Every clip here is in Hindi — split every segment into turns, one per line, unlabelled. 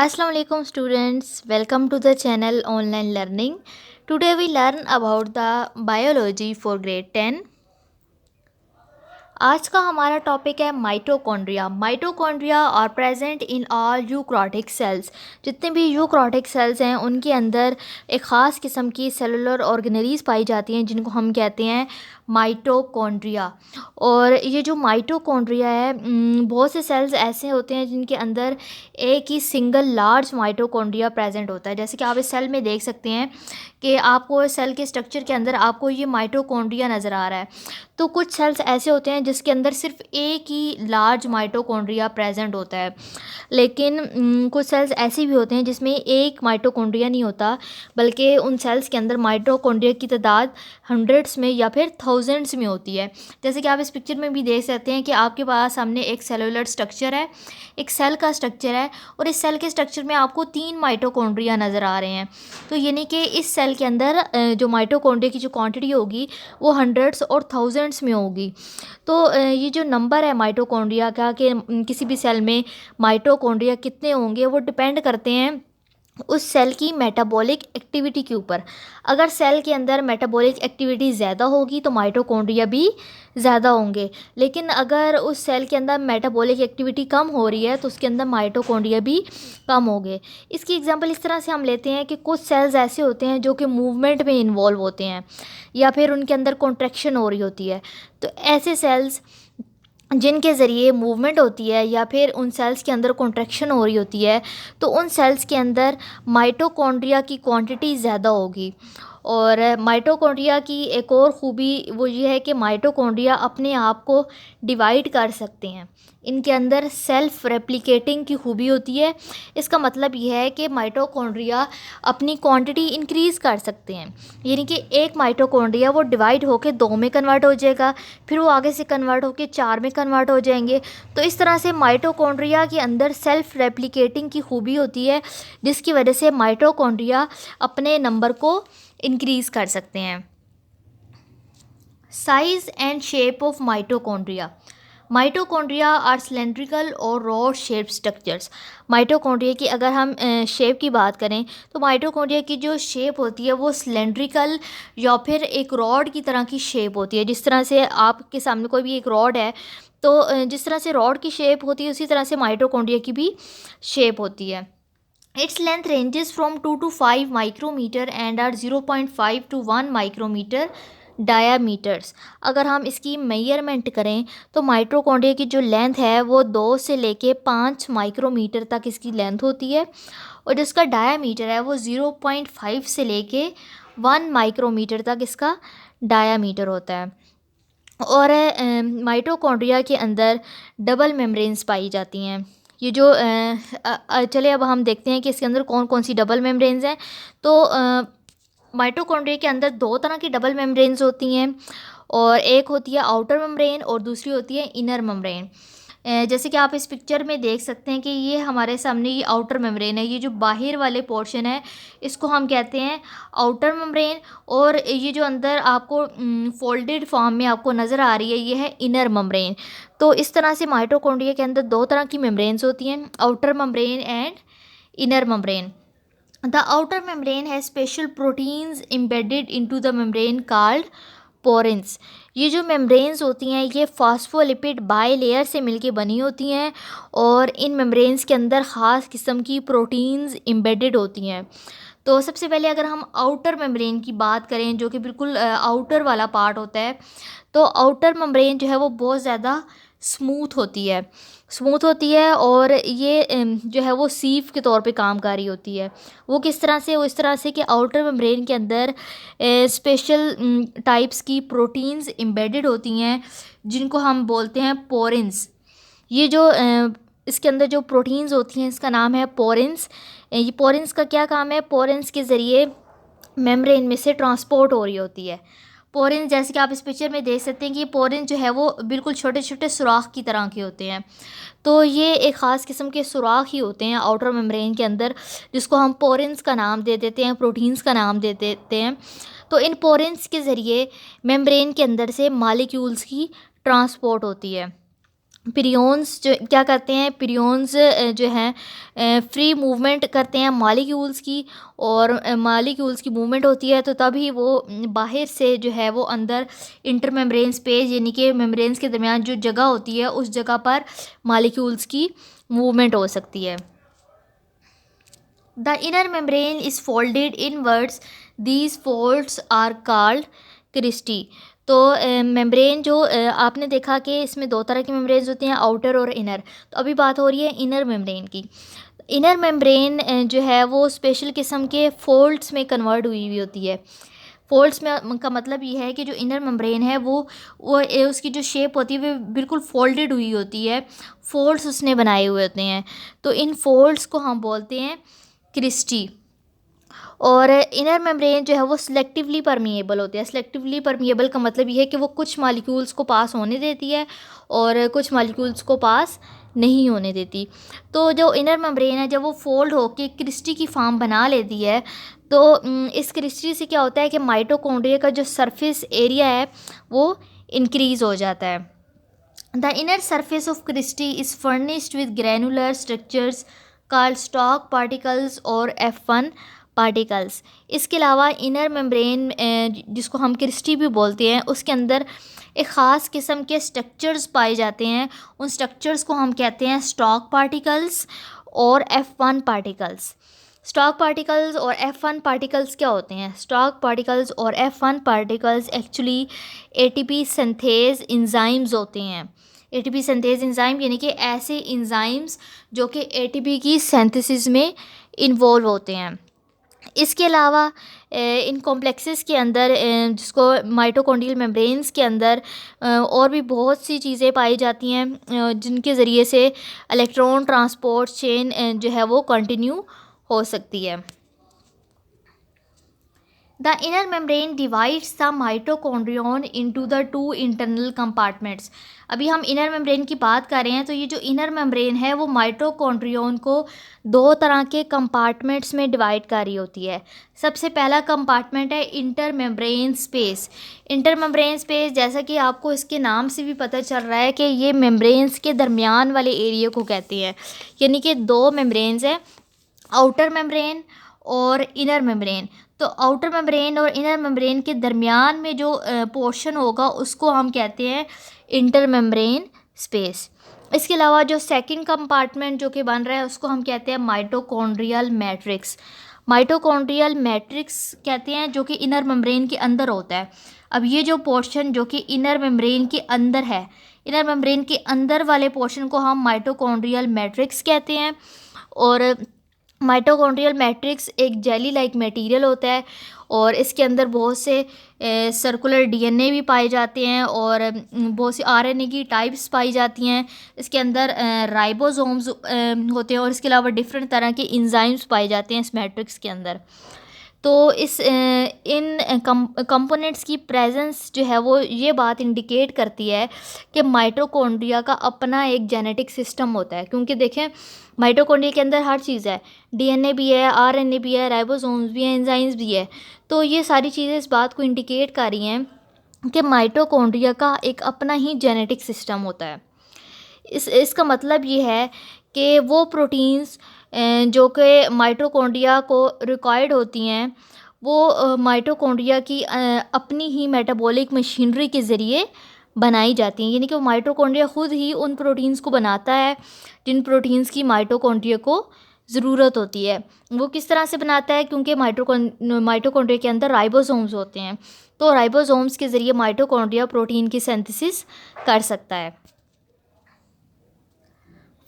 Assalamu alaikum students, welcome to the channel Online Learning. Today we learn about the biology for grade 10. आज का हमारा टॉपिक है mitochondria. Mitochondria are present in all eukaryotic cells. जितने भी यूक्रोटिक सेल्स हैं उनके अंदर एक ख़ास किस्म की सेलुलर ऑर्गेनेलीज पाई जाती हैं जिनको हम कहते हैं माइटोकॉन्ड्रिया। और ये जो माइटोकॉन्ड्रिया है, बहुत से सेल्स ऐसे होते हैं जिनके अंदर एक ही सिंगल लार्ज माइटोकॉन्ड्रिया प्रेजेंट होता है। जैसे कि आप इस सेल में देख सकते हैं कि आपको सेल के स्ट्रक्चर के अंदर आपको ये माइटोकॉन्ड्रिया नज़र आ रहा है। तो कुछ सेल्स ऐसे होते हैं जिसके अंदर सिर्फ एक ही लार्ज माइटोकॉन्ड्रिया प्रेजेंट होता है, लेकिन कुछ सेल्स ऐसे भी होते हैं जिसमें एक माइटोकॉन्ड्रिया नहीं होता, बल्कि उन सेल्स के अंदर माइटोकॉन्ड्रिया की तादाद हंड्रेड्स में या फिर थाउजेंड्स में होती है। जैसे कि आप इस पिक्चर में भी देख सकते हैं कि आपके पास सामने एक सेलुलर स्ट्रक्चर है, एक सेल का स्ट्रक्चर है, और इस सेल के स्ट्रक्चर में आपको 3 माइटोकॉन्ड्रिया नज़र आ रहे हैं। तो यानी कि इस सेल के अंदर जो माइटोकॉन्ड्रिया की जो क्वांटिटी होगी वो हंड्रेड्स और थाउजेंड्स में होगी। तो ये जो नंबर है माइटोकॉन्ड्रिया का कि किसी भी सेल में माइटोकॉन्ड्रिया कितने होंगे वो डिपेंड करते हैं उस सेल की मेटाबॉलिक एक्टिविटी के ऊपर। अगर सेल के अंदर मेटाबॉलिक एक्टिविटी ज़्यादा होगी तो माइटोकॉन्ड्रिया भी ज़्यादा होंगे, लेकिन अगर उस सेल के अंदर मेटाबॉलिक एक्टिविटी कम हो रही है तो उसके अंदर माइटोकॉन्ड्रिया भी कम होंगे। इसकी एग्जांपल इस तरह से हम लेते हैं कि कुछ सेल्स ऐसे होते हैं जो कि मूवमेंट में इन्वॉल्व होते हैं या फिर उनके अंदर कॉन्ट्रैक्शन हो रही होती है। तो ऐसे सेल्स जिनके ज़रिए मूवमेंट होती है या फिर उन सेल्स के अंदर कॉन्ट्रैक्शन हो रही होती है, तो उन सेल्स के अंदर माइटोकॉन्ड्रिया की क्वांटिटी ज़्यादा होगी। और माइटोकॉन्ड्रिया की एक और ख़ूबी वो ये है कि माइटोकॉन्ड्रिया अपने आप को डिवाइड कर सकते हैं। इनके अंदर सेल्फ रेप्लिकेटिंग की खूबी होती है। इसका मतलब यह है कि माइटोकॉन्ड्रिया अपनी क्वांटिटी इंक्रीज़ कर सकते हैं, यानी कि एक माइटोकॉन्ड्रिया वो डिवाइड होकर 2 में कन्वर्ट हो जाएगा, फिर वो आगे से कन्वर्ट होकर 4 में कन्वर्ट हो जाएंगे। तो इस तरह से माइटोकॉन्ड्रिया के अंदर सेल्फ रेप्लिकेटिंग की खूबी होती है, जिसकी वजह से माइटोकॉन्ड्रिया अपने नंबर को इंक्रीज़ कर सकते हैं। Size and shape of mitochondria. Mitochondria are cylindrical और रॉड शेप स्ट्रक्चर्स। माइटोकॉन्ड्रिया की अगर हम शेप की बात करें तो माइटोकॉन्ड्रिया की जो शेप होती है वो सिलेंड्रिकल या फिर एक रॉड की तरह की शेप होती है। जिस तरह से आपके सामने कोई भी एक रॉड है, तो जिस तरह से रॉड की शेप होती है उसी तरह से माइटोकॉन्ड्रिया की भी शेप होती है। Its length ranges from 2 to 5 micrometer and are 0.5 to 1 micrometer diameters. अगर हम इसकी मेजरमेंट करें तो माइटोकॉन्ड्रिया की जो लेंथ है वो 2 से लेके 5 माइक्रोमीटर तक इसकी लेंथ होती है, और जिसका डायामीटर है वो 0.5 से लेके 1 माइक्रोमीटर तक इसका डायामीटर होता है। और माइटोकॉन्ड्रिया के अंदर डबल मेम्ब्रेन्स पाई जाती हैं। ये जो चले अब हम देखते हैं कि इसके अंदर कौन कौन सी डबल मेम्ब्रेन्स हैं। तो माइटोकॉन्ड्रिया के अंदर 2 तरह की डबल मेम्ब्रेन्स होती हैं, और एक होती है आउटर मेम्ब्रेन और दूसरी होती है इनर मेम्ब्रेन। जैसे कि आप इस पिक्चर में देख सकते हैं कि ये हमारे सामने ये आउटर मेम्ब्रेन है। ये जो बाहर वाले पोर्शन है इसको हम कहते हैं आउटर मेम्ब्रेन, और ये जो अंदर आपको फोल्डेड फॉर्म में आपको नज़र आ रही है ये है इनर मेम्ब्रेन। तो इस तरह से माइटोकॉन्ड्रिया के अंदर 2 तरह की मेम्ब्रेन्स होती हैं, outer membrane and inner membrane. The outer membrane has special proteins embedded into the membrane called पोरेंस। ये जो मेम्ब्रेन्स होती हैं ये फॉस्फोलिपिड बाई लेयर से मिलके बनी होती हैं, और इन मेम्ब्रेन्स के अंदर ख़ास किस्म की प्रोटीन्स एम्बेडेड होती हैं। तो सबसे पहले अगर हम आउटर मेम्ब्रेन की बात करें जो कि बिल्कुल आउटर वाला पार्ट होता है, तो आउटर मेम्ब्रेन जो है वो बहुत ज़्यादा स्मूथ होती है और ये जो है वो सीव के तौर पे काम कर रही होती है। वो किस तरह से? वो इस तरह से कि आउटर मेम्ब्रेन के अंदर स्पेशल टाइप्स की प्रोटीन्स एम्बेडेड होती हैं जिनको हम बोलते हैं पोरेंस। ये जो इसके अंदर जो प्रोटीन्स होती हैं इसका नाम है पोरेंस। ये पोरेंस का क्या काम है? पोरेंस के ज़रिए मेम्ब्रेन में से ट्रांसपोर्ट हो रही होती है। पोरेंस जैसे कि आप इस पिक्चर में देख सकते हैं कि ये पोरेंस जो है वो बिल्कुल छोटे छोटे सुराख की तरह के होते हैं। तो ये एक ख़ास किस्म के सुराख ही होते हैं आउटर मेम्ब्रेन के अंदर, जिसको हम पोरेंस का नाम दे देते हैं, प्रोटीन्स का नाम दे देते हैं। तो इन पोरेंस के ज़रिए मेम्ब्रेन के अंदर से मालिक्यूल्स की ट्रांसपोर्ट होती है। पिरियंस जो क्या करते हैं, पिरियंस जो हैं फ्री मूवमेंट करते हैं मॉलिक्यूल्स की, और मॉलिक्यूल्स की मूवमेंट होती है तो तभी वो बाहर से जो है वो अंदर इंटर मेम्ब्रेन स्पेस यानी कि मेम्ब्रेन्स के दरमियान जो जगह होती है उस जगह पर मॉलिक्यूल्स की मूवमेंट हो सकती है। The inner membrane is folded inwards, these folds are called cristae. तो मेम्ब्रेन जो आपने देखा कि इसमें दो तरह की मेम्ब्रेन्स होती हैं, आउटर और इनर। तो अभी बात हो रही है इनर मेम्ब्रेन की। इनर मेम्ब्रेन जो है वो स्पेशल किस्म के फोल्ड्स में कन्वर्ट हुई हुई होती है। फोल्ड्स में का मतलब ये है कि जो इनर मेम्ब्रेन है वो उसकी जो शेप होती है वो बिल्कुल फोल्डेड हुई होती है, फोल्ड्स उसने बनाए हुए होते हैं। तो इन फोल्ड्स को हम बोलते हैं क्रिस्टी। और इनर मेम्ब्रेन जो है वो सिलेक्टिवली परमिएबल होती है। सिलेक्टिवली परमिएबल का मतलब ये है कि वो कुछ मॉलिक्यूल्स को पास होने देती है और कुछ मॉलिक्यूल्स को पास नहीं होने देती। तो जो इनर मेम्ब्रेन है जब वो फोल्ड होके क्रिस्टी की फॉर्म बना लेती है तो इस क्रिस्टी से क्या होता है कि माइटोकॉन्ड्रिया का जो सरफेस एरिया है वो इंक्रीज़ हो जाता है। The inner surface of cristae is furnished with granular structures called stalk particles और F1 पार्टिकल्स। इसके अलावा इनर मेम्ब्रेन जिसको हम क्रिस्टी भी बोलते हैं उसके अंदर एक ख़ास किस्म के स्ट्रक्चर्स पाए जाते हैं। उन स्ट्रक्चर्स को हम कहते हैं स्टॉक पार्टिकल्स और F1 पार्टिकल्स। स्टॉक पार्टिकल्स और F1 पार्टिकल्स क्या होते हैं? स्टॉक पार्टिकल्स और F1 particles actually ATP synthase enzymes होते हैं। ATP सिंथेज इंजाइम यानी कि ऐसे इंजाइम्स जो कि ATP की सिंथेसिस में इन्वॉल्व होते हैं। इसके अलावा इन कॉम्प्लेक्सेस के अंदर जिसको माइटोकॉन्ड्रियल मेम्ब्रेन्स के अंदर और भी बहुत सी चीज़ें पाई जाती हैं जिनके ज़रिए से इलेक्ट्रॉन ट्रांसपोर्ट चेन जो है वो कंटिन्यू हो सकती है। The inner membrane divides the mitochondrion into the two internal compartments. अभी हम इनर मेम्ब्रेन की बात कर रहे हैं तो ये जो इनर मेम्ब्रेन है वो माइटोकॉन्ड्रियन को दो तरह के कंपार्टमेंट्स में डिवाइड कर रही होती है। सबसे पहला कंपार्टमेंट है inter membrane space. Inter membrane space जैसा कि आपको इसके नाम से भी पता चल रहा है कि ये मेम्ब्रेन्स के दरमियान वाले एरिया को कहते हैं, यानी कि दो मेम्ब्रेन्स हैं, आउटर मेम्ब्रेन और इनर मेम्ब्रेन। तो आउटर मेम्ब्रेन और इनर मेम्ब्रेन के दरमियान में जो पोर्शन होगा उसको हम कहते हैं इंटर मेम्ब्रेन स्पेस। इसके अलावा जो सेकंड कंपार्टमेंट जो कि बन रहा है उसको हम कहते हैं माइटोकॉन्ड्रियल मैट्रिक्स। माइटोकॉन्ड्रियल मैट्रिक्स कहते हैं जो कि इनर मेम्ब्रेन के अंदर होता है। अब ये जो पोर्शन जो कि इनर मेम्ब्रेन के अंदर है, इनर मेम्ब्रेन के अंदर वाले पोर्शन को हम माइटोकॉन्ड्रियल मैट्रिक्स कहते हैं। और माइटोकॉन्ड्रियल मैट्रिक्स एक जेली लाइक मटेरियल होता है और इसके अंदर बहुत से सर्कुलर डीएनए भी पाए जाते हैं और बहुत सी आरएनए की टाइप्स पाई जाती हैं। इसके अंदर राइबोसोम्स होते हैं और इसके अलावा डिफरेंट तरह के इंजाइम्स पाए जाते हैं इस मैट्रिक्स के अंदर। तो इन कंपोनेंट्स की प्रेजेंस जो है वो ये बात इंडिकेट करती है कि माइटोकॉन्ड्रिया का अपना एक जेनेटिक सिस्टम होता है। क्योंकि देखें माइटोकॉन्ड्रिया के अंदर हर चीज़ है, डीएनए भी है, आरएनए भी है, राइबोसोम्स भी हैं, एंजाइम्स भी है। तो ये सारी चीज़ें इस बात को इंडिकेट कर रही हैं कि माइटोकॉन्ड्रिया का एक अपना ही जेनेटिक सिस्टम होता है। इसका मतलब ये है कि वो प्रोटीन्स जो कि माइटोकॉन्ड्रिया को रिक्वायर्ड होती हैं वो माइटोकॉन्ड्रिया की अपनी ही मेटाबॉलिक मशीनरी के ज़रिए बनाई जाती हैं। यानी कि वो माइटोकॉन्ड्रिया ख़ुद ही उन प्रोटीन्स को बनाता है जिन प्रोटीन्स की माइटोकॉन्ड्रिया को ज़रूरत होती है। वो किस तरह से बनाता है? क्योंकि माइटोकॉन्ड्रिया के अंदर राइबोसोम्स होते हैं, तो राइबोसोम्स के ज़रिए माइटोकॉन्ड्रिया प्रोटीन की सिंथेसिस कर सकता है।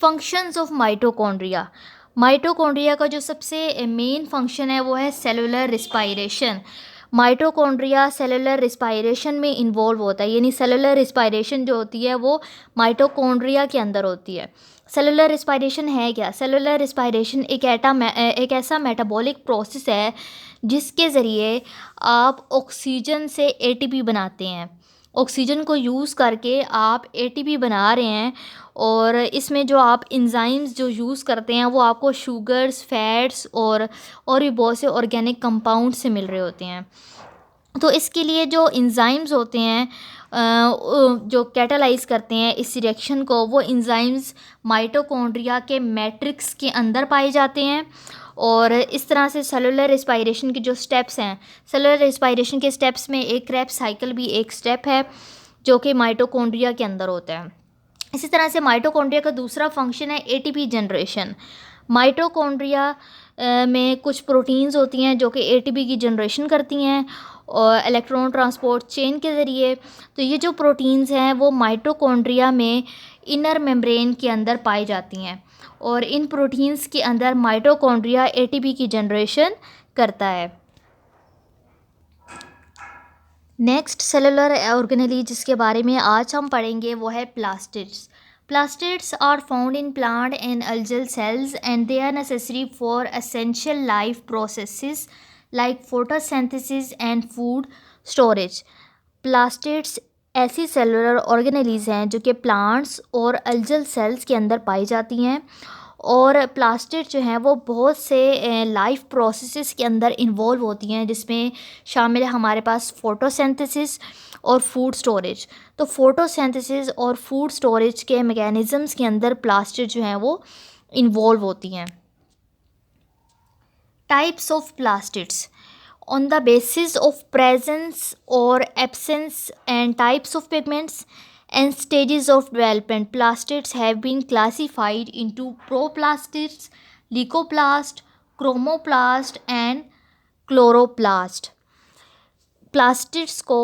Functions of mitochondria. माइटोकॉन्ड्रिया का जो सबसे मेन फंक्शन है वो है cellular respiration. Mitochondria cellular respiration में इन्वॉल्व होता है, यानी सेलुलर रिस्पायरेशन जो होती है वो माइटोकॉन्ड्रिया के अंदर होती है। सेलुलर रिस्पायरेशन है क्या? सेलुलर रिस्पायरेशन एक ऐसा मेटाबॉलिक प्रोसेस है जिसके ज़रिए आप ऑक्सीजन से एटीपी बनाते हैं। ऑक्सीजन को यूज़ करके आप एटीपी बना रहे हैं और इसमें जो आप एंजाइम्स जो यूज़ करते हैं वो आपको शुगर्स, फैट्स और भी बहुत से ऑर्गेनिक कंपाउंड से मिल रहे होते हैं। तो इसके लिए जो एंजाइम्स होते हैं जो कैटालाइज करते हैं इस रिएक्शन को, वो एंजाइम्स माइटोकॉन्ड्रिया के मैट्रिक्स के अंदर पाए जाते हैं। और इस तरह से सेलुलर रेस्पायरेशन के जो स्टेप्स हैं, सेलुलर रेस्पायरेशन के स्टेप्स में एक क्रेब्स साइकिल भी एक स्टेप है जो कि माइटोकॉन्ड्रिया के अंदर होता है। इसी तरह से माइटोकॉन्ड्रिया का दूसरा फंक्शन है एटीपी जनरेशन। माइटोकॉन्ड्रिया में कुछ प्रोटीन्स होती हैं जो कि एटीपी की जनरेशन करती हैं और इलेक्ट्रॉन ट्रांसपोर्ट चेन के ज़रिए। तो ये जो प्रोटीन्स हैं वो माइटोकॉन्ड्रिया में इनर मेम्ब्रेन के अंदर पाई जाती हैं और इन प्रोटीन्स के अंदर माइटोकॉन्ड्रिया एटीपी की जनरेशन करता है। नेक्स्ट सेलुलर ऑर्गेनेली जिसके बारे में आज हम पढ़ेंगे वो है plastids. Plastids are found in plant and algal cells and they are necessary for essential life processes like photosynthesis and food storage. Plastids ऐसी सेलुलर ऑर्गेनेलीज हैं जो कि प्लांट्स और अल्जल सेल्स के अंदर पाई जाती हैं और प्लास्टिड जो हैं वो बहुत से लाइफ प्रोसेसेस के अंदर इन्वॉल्व होती हैं जिसमें शामिल है हमारे पास फोटोसिंथेसिस और फूड स्टोरेज। तो फोटोसिंथेसिस और फूड स्टोरेज के मैकेनिज़म्स के अंदर प्लास्टिड जो हैं वो इन्वॉल्व होती हैं। Types of plastids on the basis of presence or absence and types of pigments and stages of development, plastids have been classified into proplastids, leucoplast, chromoplast and chloroplast. Plastids को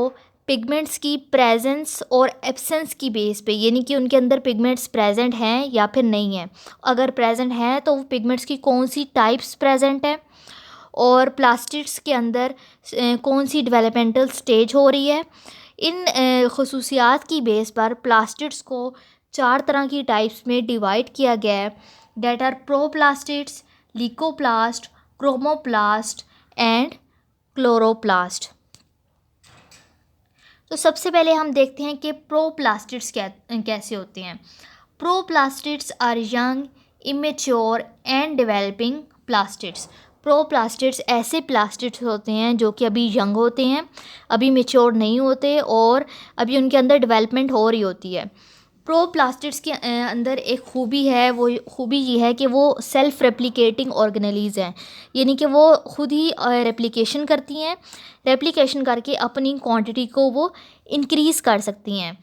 पिगमेंट्स की प्रेजेंस और एब्सेंस की बेस पे, यानी कि उनके अंदर पिगमेंट्स प्रेजेंट हैं या फिर नहीं हैं, अगर प्रेजेंट हैं तो वो पिगमेंट्स की कौन सी टाइप्स प्रेजेंट है और प्लास्टिड्स के अंदर कौन सी डेवलपमेंटल स्टेज हो रही है। इन खसूसियात की बेस पर प्लास्टिड्स को 4 तरह की टाइप्स में डिवाइड किया गया है, that are proplastids, leucoplast, chromoplast and chloroplast. तो सबसे पहले हम देखते हैं कि प्रोप्लास्टिड्स कैसे होते हैं। Proplastids are young, immature and developing plastids. Proplastids ऐसे प्लास्टिड्स होते हैं जो कि अभी यंग होते हैं, अभी मेच्योर नहीं होते और अभी उनके अंदर डेवलपमेंट हो रही होती है। प्रोप्लास्टिड्स के अंदर एक खूबी है, वो खूबी ये है कि वो सेल्फ रेप्लिकेटिंग ऑर्गेनेलीज हैं, यानी कि वो खुद ही रेप्लिकेशन करती हैं, रेप्लिकेशन करके अपनी क्वांटिटी को वो इंक्रीज़ कर सकती हैं।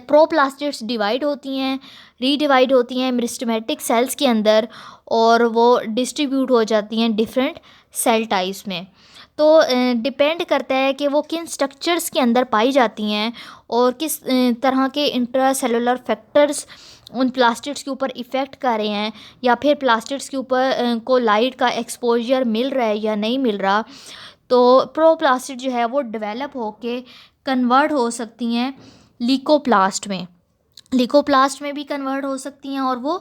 प्रोप्लास्टिड्स डिवाइड होती हैं, रीडिवाइड होती हैं मेरिस्टेमेटिक सेल्स के अंदर और वो डिस्ट्रीब्यूट हो जाती हैं डिफरेंट सेल टाइप्स में। तो डिपेंड करता है कि वो किन स्ट्रक्चर्स के अंदर पाई जाती हैं और किस तरह के इंट्रासेलुलर फैक्टर्स उन प्लास्टिड्स के ऊपर इफ़ेक्ट कर रहे हैं या फिर प्लास्टिड्स के ऊपर को लाइट का एक्सपोजर मिल रहा है या नहीं मिल रहा। तो प्रोप्लास्टिड जो है वो डेवलप होके कन्वर्ट हो सकती हैं ल्यूकोप्लास्ट में, ल्यूकोप्लास्ट में भी कन्वर्ट हो सकती हैं और वो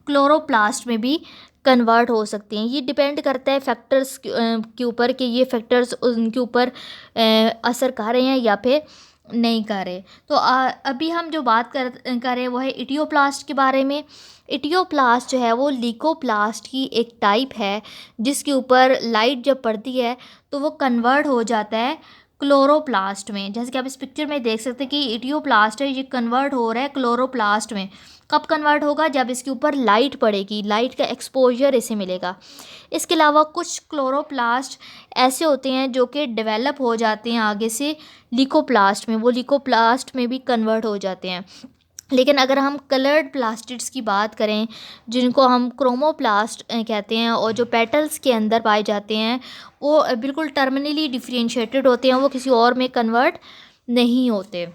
क्लोरोप्लास्ट में भी कन्वर्ट हो सकती हैं। ये डिपेंड करता है फैक्टर्स के ऊपर कि ये फैक्टर्स उनके ऊपर असर कर रहे हैं या फिर नहीं कर रहे। तो अभी हम जो बात कर रहे हैं वो है इटियोप्लास्ट के बारे में। इटियोप्लास्ट जो है वो ल्यूकोप्लास्ट की एक टाइप है जिसके ऊपर लाइट जब पड़ती है तो वो कन्वर्ट हो जाता है क्लोरोप्लास्ट में। जैसे कि आप इस पिक्चर में देख सकते हैं कि इटियोप्लास्ट है, ये कन्वर्ट हो रहा है क्लोरोप्लास्ट में। कब कन्वर्ट होगा? जब इसके ऊपर लाइट पड़ेगी, लाइट का एक्सपोजर इसे मिलेगा। इसके अलावा कुछ क्लोरोप्लास्ट ऐसे होते हैं जो कि डेवलप हो जाते हैं आगे से ल्यूकोप्लास्ट में, वो ल्यूकोप्लास्ट में भी कन्वर्ट हो जाते हैं। लेकिन अगर हम कलर्ड प्लास्टिड्स की बात करें जिनको हम क्रोमोप्लास्ट कहते हैं और जो पेटल्स के अंदर पाए जाते हैं वो बिल्कुल टर्मिनली डिफरेंशिएटेड होते हैं, वो किसी और में कन्वर्ट नहीं होते।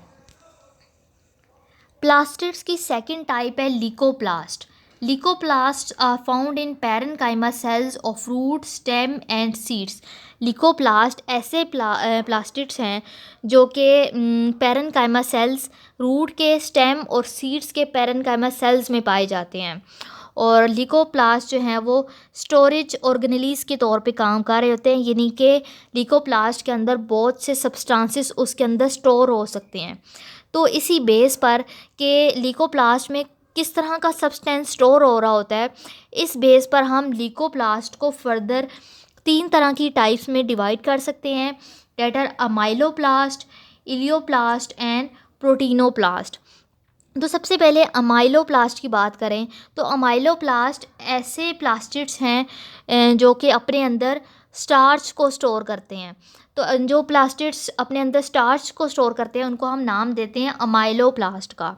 प्लास्टिड्स की सेकंड टाइप है leucoplast. Leucoplast are found in parenchyma cells of fruit, stem and seeds. Leucoplast ऐसे प्लास्टिड्स हैं जो कि पैरेनकाइमा सेल्स, रूट के, स्टेम और सीड्स के पैरेनकाइमा सेल्स में पाए जाते हैं। और ल्यूकोप्लास्ट जो हैं वो स्टोरेज ऑर्गेनेलीज के तौर पे काम कर रहे होते हैं, यानी कि ल्यूकोप्लास्ट के अंदर बहुत से सब्सटेंसेस उसके अंदर स्टोर हो सकते हैं। तो इसी बेस पर कि ल्यूकोप्लास्ट में किस तरह का सब्सटेंस स्टोर हो रहा होता है, इस बेस पर हम ल्यूकोप्लास्ट को फर्दर 3 तरह की टाइप्स में डिवाइड कर सकते हैं, that are amyloplast, elaioplast and proteinoplast. तो सबसे पहले अमाइलोप्लास्ट की बात करें तो अमाइलोप्लास्ट ऐसे प्लास्टिड्स हैं जो कि अपने अंदर स्टार्च को स्टोर करते हैं। तो जो प्लास्टिड्स अपने अंदर स्टार्च को स्टोर करते हैं उनको हम नाम देते हैं अमाइलोप्लास्ट का।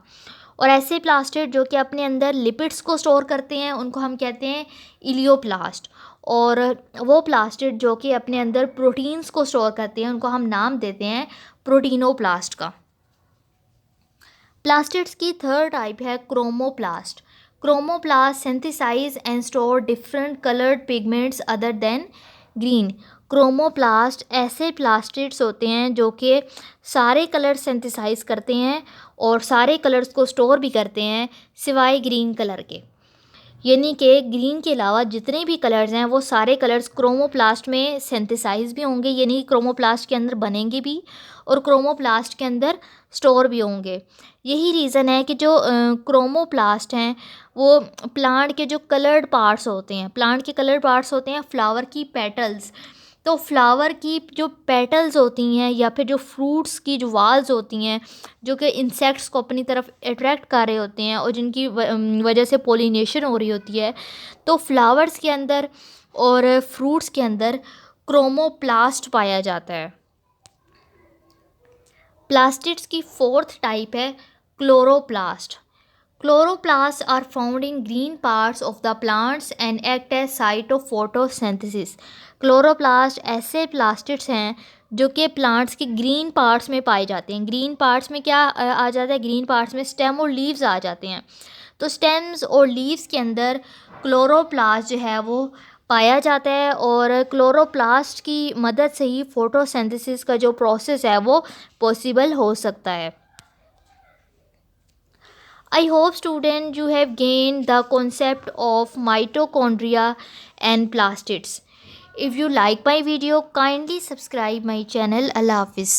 और ऐसे प्लास्टिड जो कि अपने अंदर लिपिड्स को स्टोर करते हैं उनको हम कहते हैं इलियोप्लास्ट। और वो प्लास्टिड जो कि अपने अंदर प्रोटीन्स को स्टोर करते हैं उनको हम नाम देते हैं प्रोटीनोप्लास्ट का। प्लास्टिड्स की थर्ड टाइप है chromoplast. Chromoplast synthesize and store different coloured pigments other than green. Chromoplast ऐसे प्लास्टिड्स होते हैं जो कि सारे कलर सिंथेसाइज करते हैं और सारे कलर्स को स्टोर भी करते हैं सिवाय ग्रीन कलर के। यानी कि ग्रीन के अलावा जितने भी कलर्स हैं वो सारे कलर्स क्रोमोप्लास्ट में सिंथेसाइज भी होंगे, यानी क्रोमोप्लास्ट के अंदर बनेंगे भी और क्रोमोप्लास्ट के अंदर स्टोर भी होंगे। यही रीज़न है कि जो क्रोमोप्लास्ट हैं वो प्लांट के जो कलर्ड पार्ट्स होते हैं, प्लांट के कलर्ड पार्ट्स होते हैं फ्लावर की पेटल्स। तो फ्लावर की जो पेटल्स होती हैं या फिर जो फ्रूट्स की जो वाल्स होती हैं जो कि इंसेक्ट्स को अपनी तरफ अट्रैक्ट कर रहे होते हैं और जिनकी वजह से पोलिनेशन हो रही होती है, तो फ्लावर्स के अंदर और फ्रूट्स के अंदर क्रोमोप्लास्ट पाया जाता है। प्लास्टिड्स की फोर्थ टाइप है chloroplast. Chloroplasts are found in green parts of the plants and act as site of photosynthesis. Chloroplast ऐसे प्लास्टिड्स हैं जो कि प्लांट्स के ग्रीन पार्ट्स में पाए जाते हैं। ग्रीन पार्ट्स में क्या आ जाता है, ग्रीन पार्ट्स में स्टेम और लीव्स आ जाते हैं। तो स्टेम्स और लीव्स के अंदर क्लोरोप्लास्ट जो है वो पाया जाता है और क्लोरोप्लास्ट की मदद से ही फोटोसिंथेसिस का जो प्रोसेस है वो पॉसिबल हो सकता है। I hope students you have gained the concept of mitochondria and plastids. If you like my video, kindly subscribe my channel. Allah Hafiz.